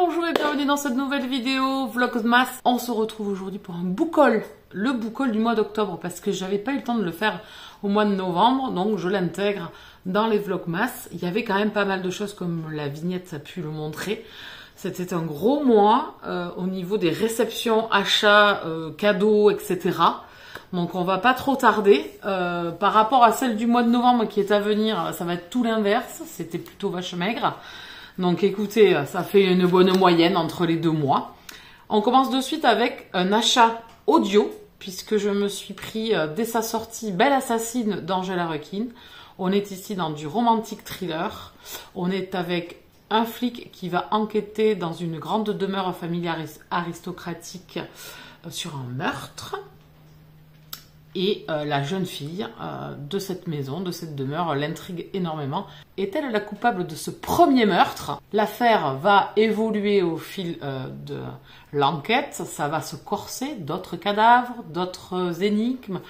bonjour et bienvenue dans cette nouvelle vidéo Vlogmas. On se retrouve aujourd'hui pour un book haul, le book haul du mois d'octobre parce que j'avais pas eu le temps de le faire au mois de novembre, donc je l'intègre dans les Vlogmas. Il y avait quand même pas mal de choses comme la vignette a pu le montrer. C'était un gros mois au niveau des réceptions, achats, cadeaux, etc. Donc on va pas trop tarder. Par rapport à celle du mois de novembre qui est à venir, ça va être tout l'inverse. C'était plutôt vache maigre. Donc écoutez, ça fait une bonne moyenne entre les deux mois. On commence de suite avec un achat audio, puisque je me suis pris dès sa sortie Belle Assassine d'Angela Rukin. On est ici dans du romantique thriller. On est avec un flic qui va enquêter dans une grande demeure familiale aristocratique sur un meurtre. Et la jeune fille de cette maison, de cette demeure, l'intrigue énormément. Est-elle la coupable de ce premier meurtre? L'affaire va évoluer au fil de l'enquête. Ça va se corser, d'autres cadavres, d'autres énigmes.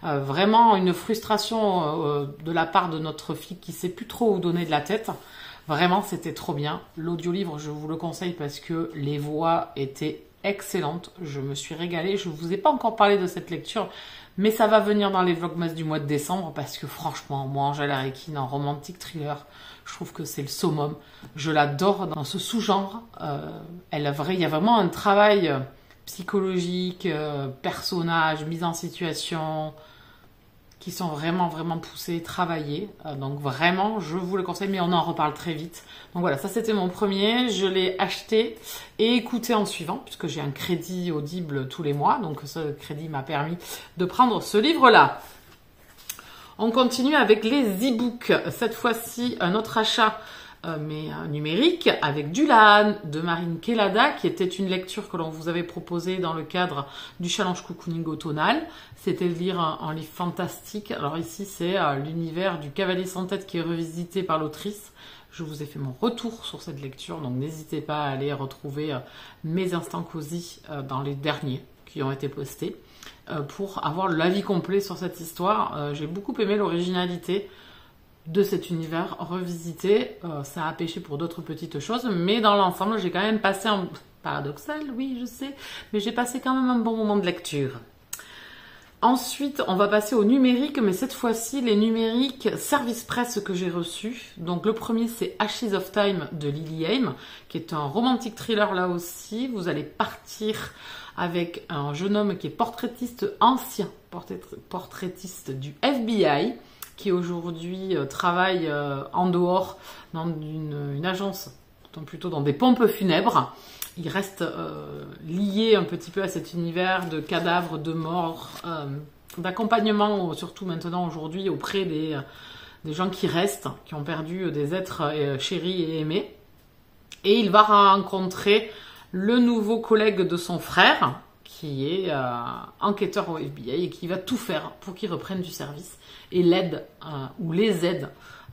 Vraiment une frustration de la part de notre fille qui ne sait plus trop où donner de la tête. Vraiment, c'était trop bien. L'audiolivre, je vous le conseille parce que les voix étaient excellentes. Je me suis régalée. Je ne vous ai pas encore parlé de cette lecture, mais ça va venir dans les Vlogmas du mois de décembre parce que franchement, moi, Angela Rukin en romantique thriller, je trouve que c'est le summum. Je l'adore dans ce sous-genre. Il y a vraiment un travail psychologique, personnage, mise en situation, qui sont vraiment poussés, travaillés. Donc vraiment, je vous le conseille, mais on en reparle très vite. Donc voilà, ça c'était mon premier. Je l'ai acheté et écouté en suivant, puisque j'ai un crédit Audible tous les mois. Donc ce crédit m'a permis de prendre ce livre-là. On continue avec les e-books. Cette fois-ci, un autre achat, mais numérique, avec Dulan de Marine Kelada, qui était une lecture que l'on vous avait proposée dans le cadre du challenge cocooning automnal. C'était de lire un livre fantastique. Alors ici, c'est l'univers du cavalier sans tête qui est revisité par l'autrice. Je vous ai fait mon retour sur cette lecture, donc n'hésitez pas à aller retrouver mes instants cosy dans les derniers qui ont été postés pour avoir l'avis complet sur cette histoire. J'ai beaucoup aimé l'originalité de cet univers revisité. Ça a pêché pour d'autres petites choses, mais dans l'ensemble, j'ai quand même passé un... Paradoxal, oui, je sais, mais j'ai passé quand même un bon moment de lecture. Ensuite, on va passer au numérique, mais cette fois-ci, les numériques service presse que j'ai reçus. Donc le premier, c'est Ashes of Time de Lily Haim, qui est un romantique thriller là aussi. Vous allez partir avec un jeune homme qui est portraitiste ancien, portraitiste du FBI, qui aujourd'hui travaille en dehors dans une agence, plutôt dans des pompes funèbres. Il reste lié un petit peu à cet univers de cadavres, de morts, d'accompagnement, surtout maintenant aujourd'hui, auprès des gens qui restent, qui ont perdu des êtres chéris et aimés. Et il va rencontrer le nouveau collègue de son frère, qui est enquêteur au FBI et qui va tout faire pour qu'ils reprennent du service et l'aide ou les aide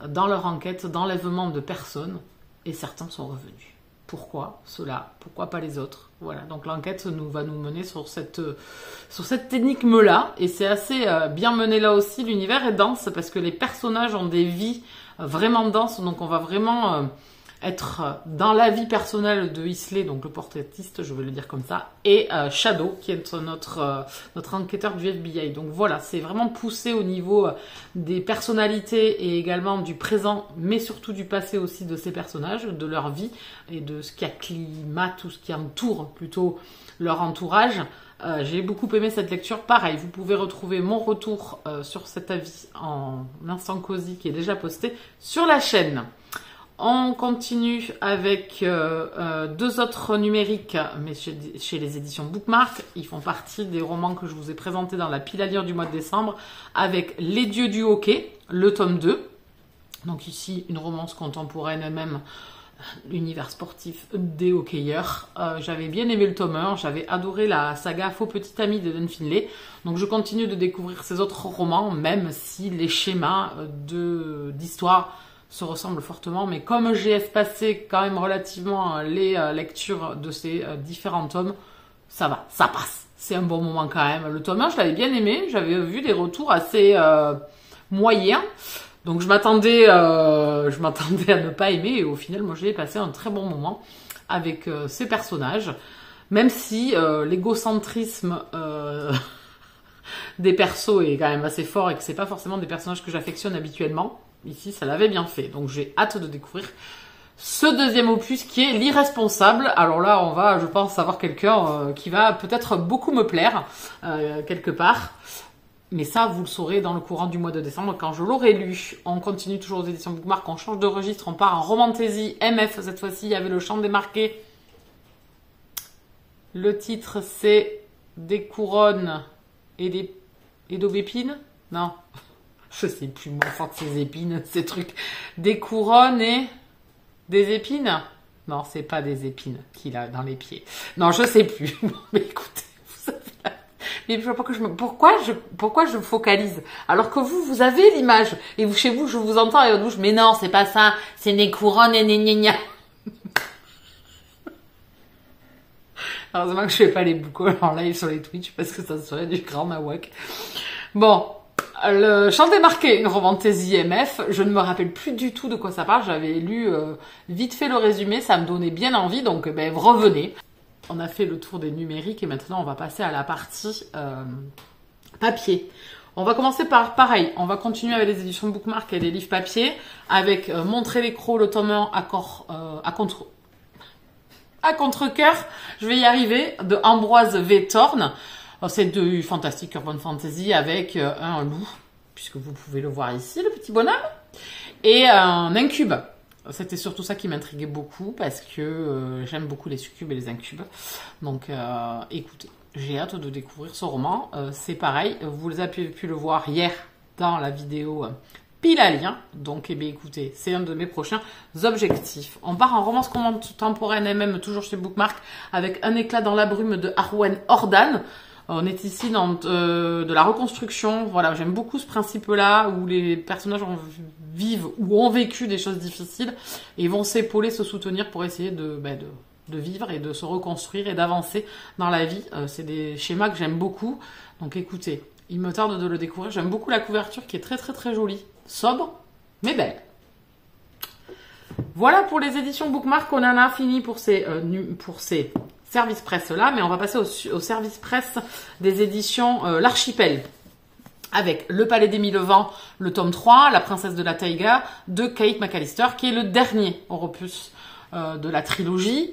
dans leur enquête d'enlèvement de personnes. Et certains sont revenus. Pourquoi cela? Pourquoi pas les autres? Voilà, donc l'enquête va nous mener sur cette énigme-là. Et c'est assez bien mené là aussi. L'univers est dense parce que les personnages ont des vies vraiment denses. Donc on va vraiment être dans la vie personnelle de Isley, donc le portraitiste, je vais le dire comme ça, et Shadow, qui est notre enquêteur du FBI. Donc voilà, c'est vraiment poussé au niveau des personnalités et également du présent, mais surtout du passé aussi de ces personnages, de leur vie et de ce qui acclimate, tout ce qui entoure plutôt leur entourage. J'ai beaucoup aimé cette lecture. Pareil, vous pouvez retrouver mon retour sur cet avis en instant cosy qui est déjà posté sur la chaîne. On continue avec deux autres numériques, mais chez les éditions Bookmark. Ils font partie des romans que je vous ai présentés dans la pile à lire du mois de décembre, avec Les Dieux du Hockey, le tome 2. Donc ici, une romance contemporaine, même l'univers sportif des hockeyeurs. J'avais bien aimé le tome 1, j'avais adoré la saga Faux Petit Ami de Dan Finlay. Donc je continue de découvrir ces autres romans, même si les schémas d'histoire se ressemblent fortement, mais comme j'ai espacé quand même relativement les lectures de ces différents tomes, ça va, ça passe. C'est un bon moment quand même. Le tome 1, je l'avais bien aimé, j'avais vu des retours assez moyens, donc je m'attendais à ne pas aimer, et au final, moi j'ai passé un très bon moment avec ces personnages, même si l'égocentrisme des persos est quand même assez fort et que c'est pas forcément des personnages que j'affectionne habituellement. Ici, ça l'avait bien fait, donc j'ai hâte de découvrir ce deuxième opus qui est l'irresponsable. Alors là, on va, je pense, avoir quelqu'un qui va peut-être beaucoup me plaire, quelque part. Mais ça, vous le saurez dans le courant du mois de décembre, quand je l'aurai lu. On continue toujours aux éditions Bookmark, on change de registre, on part en romantaisie MF. Cette fois-ci, il y avait le champ démarqué. Le titre, c'est Des couronnes et d'aubépines. Non, je sais plus, moi, enfin, ces épines, ces trucs. Des couronnes et des épines. Non, c'est pas des épines qu'il a dans les pieds. Non, je sais plus. Mais écoutez, vous savez... Mais pourquoi je me focalise alors que vous avez l'image et vous, chez vous, je vous entends et votre bouche, mais non, c'est pas ça, c'est des couronnes et gna. Heureusement que je fais pas les boucles en live sur les Twitch parce que ça serait du grand nawak. Bon, le champ démarqué, une romantaisie MF, je ne me rappelle plus du tout de quoi ça parle, j'avais lu vite fait le résumé, ça me donnait bien envie, donc ben revenez. On a fait le tour des numériques et maintenant on va passer à la partie papier. On va commencer par pareil, on va continuer avec les éditions Bookmark et les livres papier avec Montrer l'écrou, le tome 1 à contre-cœur, je vais y arriver, de Ambroise V. Thorne. C'est du fantastique urban fantasy avec un loup, puisque vous pouvez le voir ici, le petit bonhomme, et un incube. C'était surtout ça qui m'intriguait beaucoup parce que j'aime beaucoup les succubes et les incubes. Donc écoutez, j'ai hâte de découvrir ce roman. C'est pareil, vous avez pu le voir hier dans la vidéo pile à lien. Donc eh bien, écoutez, c'est un de mes prochains objectifs. On part en romance contemporaine et même toujours chez Bookmark avec Un éclat dans la brume de Arwen Ordan. On est ici dans de la reconstruction. Voilà, j'aime beaucoup ce principe-là où les personnages vivent ou ont vécu des choses difficiles et vont s'épauler, se soutenir pour essayer de vivre et de se reconstruire et d'avancer dans la vie. C'est des schémas que j'aime beaucoup. Donc écoutez, il me tarde de le découvrir. J'aime beaucoup la couverture qui est très très très jolie. Sobre, mais belle. Voilà pour les éditions Bookmark. On en a fini pour ces service presse là, mais on va passer au service presse des éditions L'Archipel, avec Le Palais des Mille Vents, le tome 3, La Princesse de la Taïga, de Kate McAllister, qui est le dernier opus de la trilogie.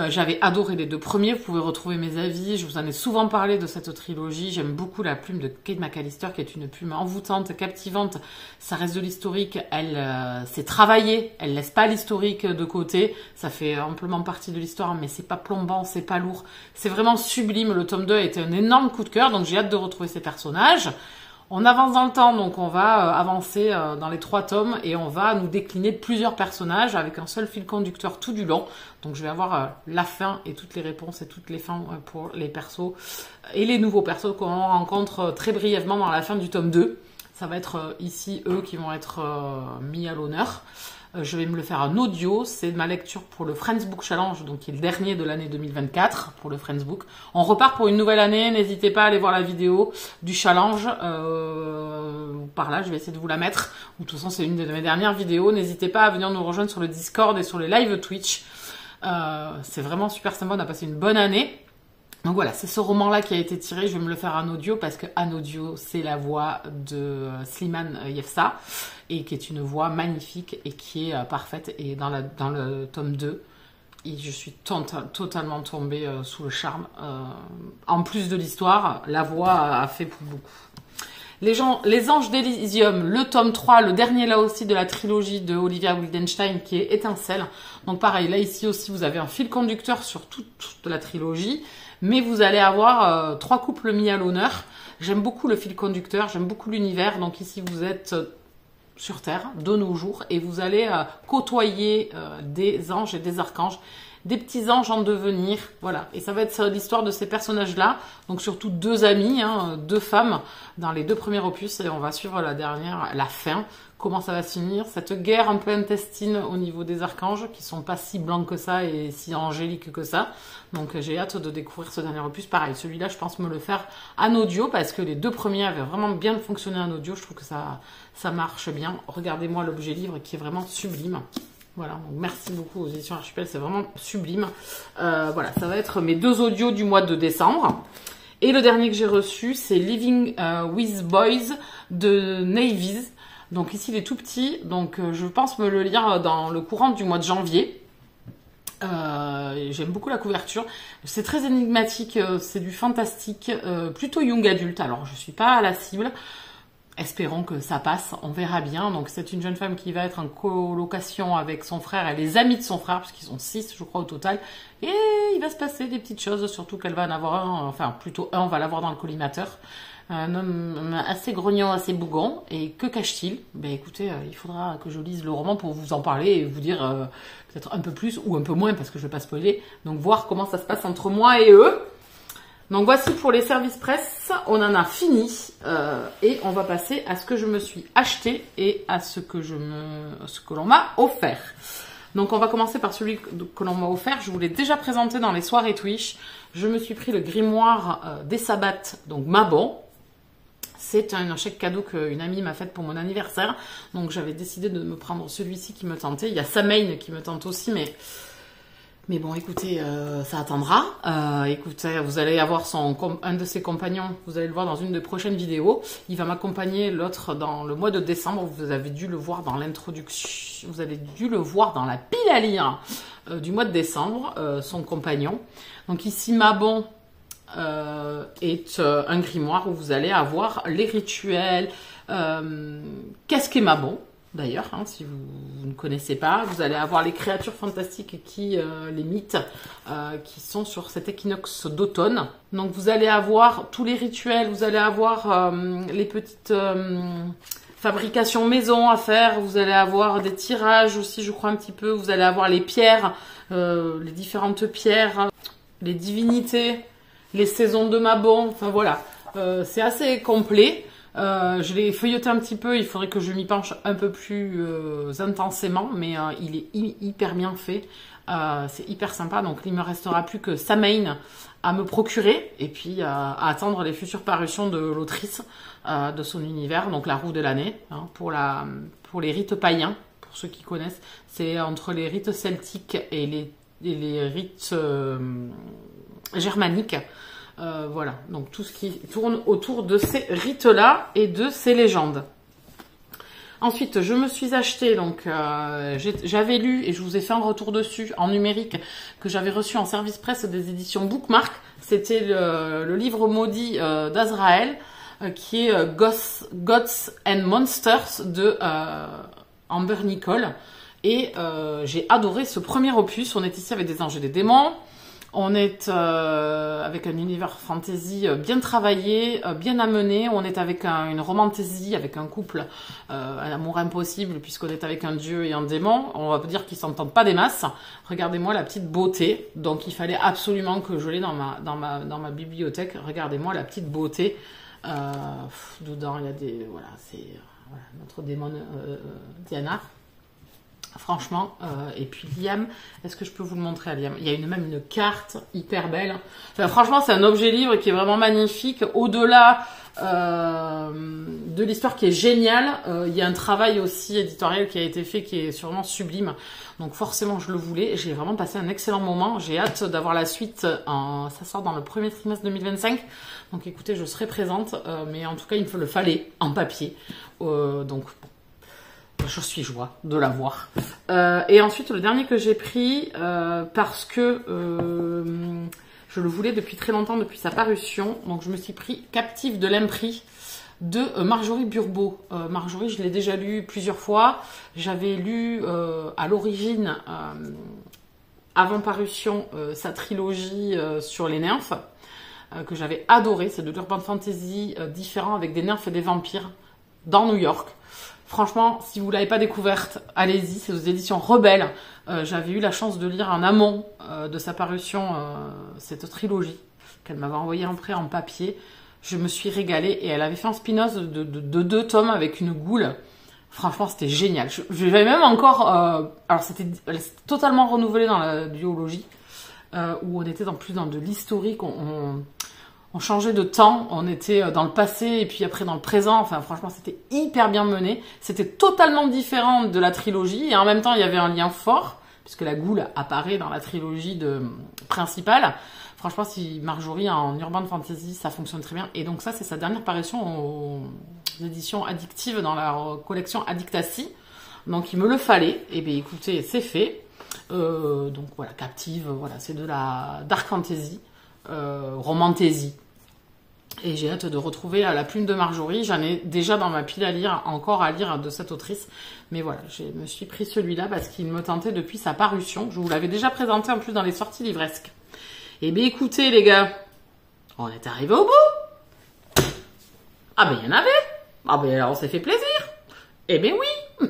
J'avais adoré les deux premiers, vous pouvez retrouver mes avis, je vous en ai souvent parlé de cette trilogie, j'aime beaucoup la plume de Kate McAllister qui est une plume envoûtante, captivante, ça reste de l'historique, elle s'est travaillée, elle laisse pas l'historique de côté, ça fait amplement partie de l'histoire mais c'est pas plombant, c'est pas lourd, c'est vraiment sublime, le tome 2 a été un énorme coup de cœur, donc j'ai hâte de retrouver ces personnages. On avance dans le temps, donc on va avancer dans les 3 tomes et on va nous décliner plusieurs personnages avec un seul fil conducteur tout du long. Donc je vais avoir la fin et toutes les réponses et toutes les fins pour les persos et les nouveaux persos qu'on rencontre très brièvement dans la fin du tome 2. Ça va être ici eux qui vont être mis à l'honneur. Je vais me le faire en audio, c'est ma lecture pour le Friends Book Challenge, donc qui est le dernier de l'année 2024 pour le Friends Book. On repart pour une nouvelle année, n'hésitez pas à aller voir la vidéo du challenge, par là je vais essayer de vous la mettre, ou de toute façon c'est une de mes dernières vidéos, n'hésitez pas à venir nous rejoindre sur le Discord et sur les live Twitch, c'est vraiment super sympa, on a passé une bonne année. Donc voilà, c'est ce roman-là qui a été tiré, je vais me le faire en audio parce que en audio, c'est la voix de Slimane Yefsa et qui est une voix magnifique et qui est parfaite. Et dans le tome 2, et je suis totalement tombée sous le charme. En plus de l'histoire, la voix a fait pour beaucoup. Les Anges d'Elysium, le tome 3, le dernier là aussi de la trilogie de Olivia Wildenstein qui est Étincelle. Donc pareil, là ici aussi vous avez un fil conducteur sur toute la trilogie. Mais vous allez avoir 3 couples mis à l'honneur. J'aime beaucoup le fil conducteur, j'aime beaucoup l'univers. Donc ici, vous êtes sur Terre, de nos jours, et vous allez côtoyer des anges et des archanges, des petits anges en devenir. Voilà, et ça va être l'histoire de ces personnages-là. Donc surtout 2 amis, 2 femmes dans les 2 premiers opus. Et on va suivre la fin. Comment ça va se finir, cette guerre un peu intestine au niveau des archanges, qui sont pas si blancs que ça et si angéliques que ça. Donc j'ai hâte de découvrir ce dernier opus. Pareil, celui-là, je pense me le faire en audio, parce que les 2 premiers avaient vraiment bien fonctionné en audio. Je trouve que ça marche bien. Regardez-moi l'objet livre qui est vraiment sublime. Voilà, donc merci beaucoup aux éditions Archipel, c'est vraiment sublime. Voilà, ça va être mes 2 audios du mois de décembre. Et le dernier que j'ai reçu, c'est Living with Boys de Navies. Donc ici, il est tout petit, donc je pense me le lire dans le courant du mois de janvier. J'aime beaucoup la couverture. C'est très énigmatique, c'est du fantastique, plutôt young adulte. Alors, je suis pas à la cible. Espérons que ça passe, on verra bien. Donc c'est une jeune femme qui va être en colocation avec son frère et les amis de son frère, parce qu'ils sont 6 je crois au total. Et il va se passer des petites choses, surtout qu'elle va en avoir un, enfin plutôt un, on va l'avoir dans le collimateur. Un homme assez grognon, assez bougon. Et que cache-t-il? Ben écoutez, il faudra que je lise le roman pour vous en parler et vous dire peut-être un peu plus ou un peu moins, parce que je ne vais pas spoiler. Donc voir comment ça se passe entre moi et eux. Donc voici pour les services presse, on en a fini et on va passer à ce que je me suis acheté et à ce que l'on m'a offert. Donc on va commencer par celui que l'on m'a offert, je vous l'ai déjà présenté dans les soirées Twitch. Je me suis pris le grimoire des sabbats, donc Mabon. C'est un chèque cadeau qu'une amie m'a fait pour mon anniversaire, donc j'avais décidé de me prendre celui-ci qui me tentait. Il y a Samhain qui me tente aussi, mais bon, écoutez, ça attendra. Écoutez, vous allez avoir un de ses compagnons, vous allez le voir dans une des prochaines vidéos. Il va m'accompagner l'autre dans le mois de décembre. Vous avez dû le voir dans l'introduction, vous avez dû le voir dans la pile à lire du mois de décembre, son compagnon. Donc ici, Mabon est un grimoire où vous allez avoir les rituels. Qu'est-ce qu'est Mabon ? D'ailleurs, hein, si vous ne connaissez pas, vous allez avoir les créatures fantastiques les mythes qui sont sur cet équinoxe d'automne. Donc vous allez avoir tous les rituels, vous allez avoir les petites fabrications maison à faire, vous allez avoir des tirages aussi, je crois un petit peu, vous allez avoir les pierres, les différentes pierres, les divinités, les saisons de Mabon, enfin voilà, c'est assez complet. Je l'ai feuilleté un petit peu, il faudrait que je m'y penche un peu plus intensément, mais il est hyper bien fait, c'est hyper sympa, donc il me restera plus que Samhain à me procurer, et puis à attendre les futures parutions de l'autrice, de son univers, donc la roue de l'année, hein, pour les rites païens, pour ceux qui connaissent, c'est entre les rites celtiques et les rites germaniques. Voilà, donc tout ce qui tourne autour de ces rites-là et de ces légendes. Ensuite, je me suis acheté, donc j'avais lu, et je vous ai fait un retour dessus en numérique, que j'avais reçu en service presse des éditions Bookmark. C'était le livre maudit d'Azraël, qui est Gods and Monsters de Amber Nicole. Et j'ai adoré ce premier opus. On est ici avec des anges et des démons. On est avec un univers fantasy bien travaillé, bien amené. On est avec une romantaisie, avec un couple, un amour impossible, puisqu'on est avec un dieu et un démon. On va dire qu'ils s'entendent pas des masses. Regardez-moi la petite beauté. Donc il fallait absolument que je l'ai dans ma bibliothèque. Regardez-moi la petite beauté. Dedans, il y a des... Voilà, c'est notre démon Diana. Franchement, et puis Liam, est-ce que je peux vous le montrer à Liam? Il y a même une carte hyper belle. Enfin, franchement, c'est un objet livre qui est vraiment magnifique. Au-delà de l'histoire qui est géniale, il y a un travail aussi éditorial qui a été fait qui est sûrement sublime. Donc forcément, je le voulais. J'ai vraiment passé un excellent moment. J'ai hâte d'avoir la suite. Ça sort dans le premier trimestre 2025. Donc écoutez, je serai présente. Mais en tout cas, il me le fallait en papier. Donc je suis joie de l'avoir. Et ensuite, le dernier que j'ai pris, parce que je le voulais depuis très longtemps, depuis sa parution. Donc, je me suis pris Captive de l'Empris de Marjorie Burbeau. Marjorie, je l'ai déjà lu plusieurs fois. J'avais lu à l'origine, avant parution, sa trilogie sur les nymphes, que j'avais adoré. C'est de l'urban fantasy différent avec des nymphes et des vampires dans New York. Franchement, si vous ne l'avez pas découverte, allez-y, c'est aux éditions Rebelles. J'avais eu la chance de lire en amont de sa parution cette trilogie qu'elle m'avait envoyée en papier. Je me suis régalée et elle avait fait un spin-off de 2 tomes avec une goule. Franchement, c'était génial. J'avais même encore... alors, c'était totalement renouvelé dans la duologie où on était plus dans de l'historique. on changeait de temps, on était dans le passé et puis après dans le présent. Enfin, franchement, c'était hyper bien mené. C'était totalement différent de la trilogie et en même temps, il y avait un lien fort puisque la goule apparaît dans la trilogie principale. Franchement, si Marjorie en urban fantasy, ça fonctionne très bien. Et donc ça, c'est sa dernière parution aux éditions addictives dans la collection Addictasy. Donc il me le fallait. Et bien écoutez, c'est fait. Donc voilà, Captive, voilà, c'est de la dark fantasy. Romantasy. Et j'ai hâte de retrouver la plume de Marjorie. J'en ai déjà dans ma pile à lire, encore à lire de cette autrice. Mais voilà, je me suis pris celui-là parce qu'il me tentait depuis sa parution. Je vous l'avais déjà présenté en plus dans les sorties livresques. Et bien écoutez les gars, on est arrivé au bout. Ah ben il y en avait. Ah ben on s'est fait plaisir. Eh ben oui.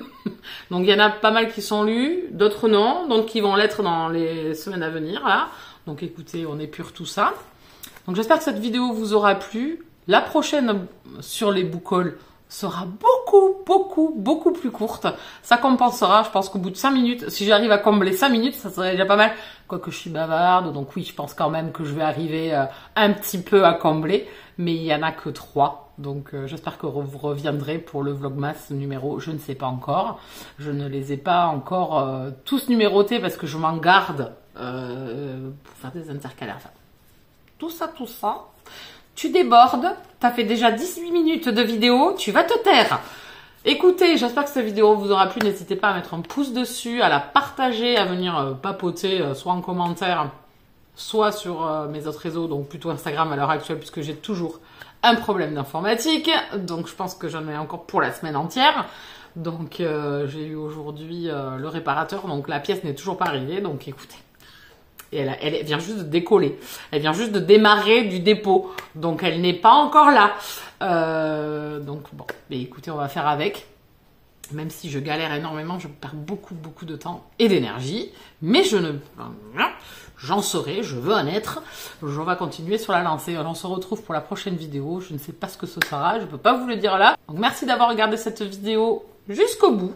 Donc il y en a pas mal qui sont lus, d'autres non, donc qui vont l'être dans les semaines à venir là. Donc écoutez, on épure tout ça. Donc j'espère que cette vidéo vous aura plu. La prochaine sur les book hauls sera beaucoup plus courte. Ça compensera, je pense qu'au bout de 5 minutes, si j'arrive à combler 5 minutes, ça serait déjà pas mal. Quoique je suis bavarde, donc oui, je pense quand même que je vais arriver un petit peu à combler. Mais il n'y en a que 3. Donc j'espère que vous reviendrez pour le Vlogmas numéro, je ne sais pas encore. Je ne les ai pas encore tous numérotés parce que je m'en garde pour faire des intercalaires. Enfin, tout ça. Tu débordes, t'as fait déjà 18 minutes de vidéo, tu vas te taire. Écoutez, j'espère que cette vidéo vous aura plu. N'hésitez pas à mettre un pouce dessus, à la partager, à venir papoter, soit en commentaire, soit sur mes autres réseaux, donc plutôt Instagram à l'heure actuelle, puisque j'ai toujours un problème d'informatique. Donc je pense que j'en ai encore pour la semaine entière. Donc j'ai eu aujourd'hui le réparateur, donc la pièce n'est toujours pas arrivée, donc écoutez. Et elle vient juste de décoller. Elle vient juste de démarrer du dépôt. Donc, elle n'est pas encore là. Donc, bon. Mais écoutez, on va faire avec. Même si je galère énormément, je perds beaucoup de temps et d'énergie. Mais j'en serai, je veux en être. On va continuer sur la lancée. On se retrouve pour la prochaine vidéo. Je ne sais pas ce que ce sera. Je ne peux pas vous le dire là. Donc, merci d'avoir regardé cette vidéo jusqu'au bout.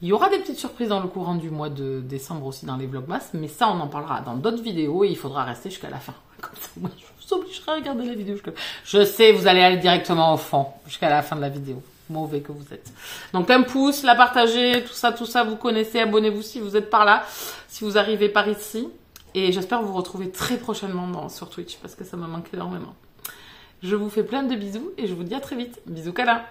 Il y aura des petites surprises dans le courant du mois de décembre aussi dans les Vlogmas, mais ça on en parlera dans d'autres vidéos et il faudra rester jusqu'à la fin. Comme ça, moi, je vous obligerai à regarder la vidéo jusqu'à... Je sais, vous allez aller directement au fond, jusqu'à la fin de la vidéo. Mauvais que vous êtes. Donc un pouce, la partager, tout ça, vous connaissez, abonnez-vous si vous êtes par là, si vous arrivez par ici. Et j'espère vous retrouver très prochainement sur Twitch, parce que ça me manque énormément. Je vous fais plein de bisous et je vous dis à très vite. Bisous câlins.